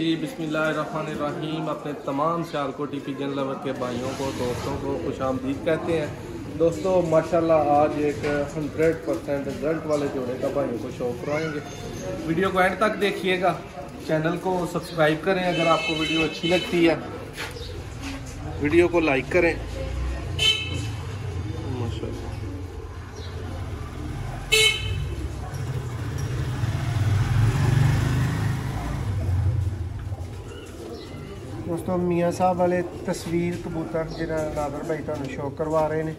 जी बिस्मिल्लाहिर्रहमानिर्रहीम। अपने तमाम सियालकोट पिजन लवर के भाइयों को दोस्तों को खुशामदीद कहते हैं। दोस्तों माशाल्लाह आज एक 100% रिजल्ट वाले जोड़े का भाइयों को शो करवाएंगे। वीडियो को एंड तक देखिएगा, चैनल को सब्सक्राइब करें अगर आपको वीडियो अच्छी लगती है, वीडियो को लाइक करें। माशाल्लाह दोस्तों मियाँ साहब वाले तस्वीर कबूतर जिन्हें नादर भाई तुहानू शो करवा रहे हैं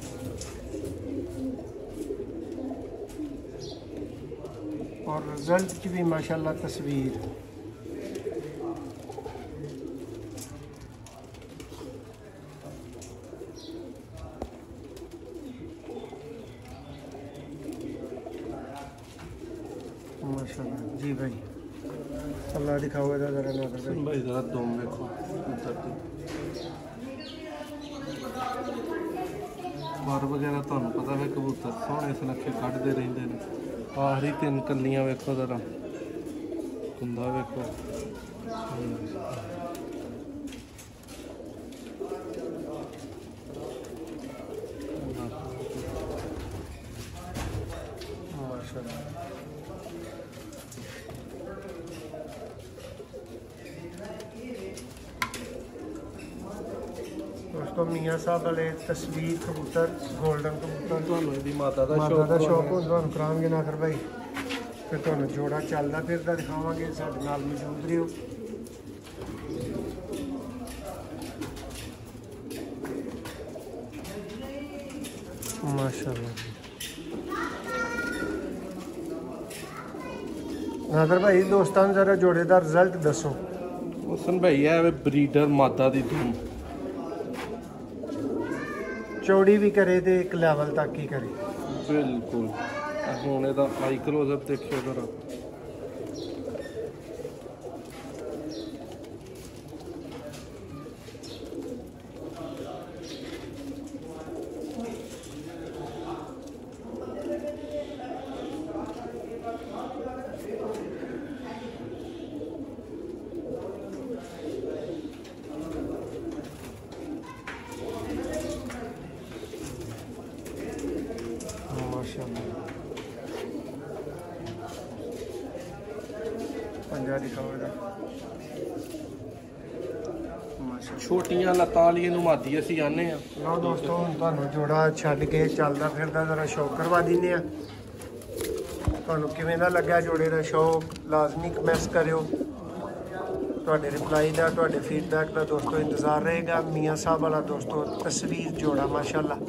और रिजल्ट की भी माशाल्लाह तस्वीर। माशाल्लाह जी भाई, अल्लाह दिखाओ इधर जरा नादर भाई, जरा दम देखो बार वगैरह तुहानू पता है कबूतर सोहने सुनखे कढ़ते रहते हैं। आखिरी 3 कलियां वेखो जरा, कुंदा वेखो। माशाल्लाह दोस्तों मियाँ साहब वाले तस्वीर कबूतर गोल्डन कबूतर तुहानू इहदी माता दा माता का शौक शौक हो तुहानू करांगे नादर भाई, फिर तुहानू जोड़ा चलदा फिरदा दिखावांगे। साडे नाल मौजूद रहियो। माशाल्लाह नादर भाई दोस्तां नूं जरा जोड़े दा रिजल्ट दसो। हुसन भाई है ब्रीडर मादा दी धूम, चौड़ी भी करे तो एक लैवल तक ही करे। बिल्कुल। हुण इहदा आई क्लोजअप देखियो जरा, पंजा दिखाओ इधर। छोटियां लत्तां वाली इहनूं मादी असीं आने आ। लो दोस्तों हुण तुहानू जोड़ा छड्ड के चलदा फिरदा जरा शौक करवा दिन्ने आ। तुहानू किवें दा लग्या जोड़े दा शौक लाजमी कमेंट्स करियो। तुहाडे रिप्लाई दा तुहाडे फीडबैक दा दोस्तों इंतज़ार रहेगा। मियाँ साहब वाला दोस्तों तस्वीर जोड़ा माशाल्लाह।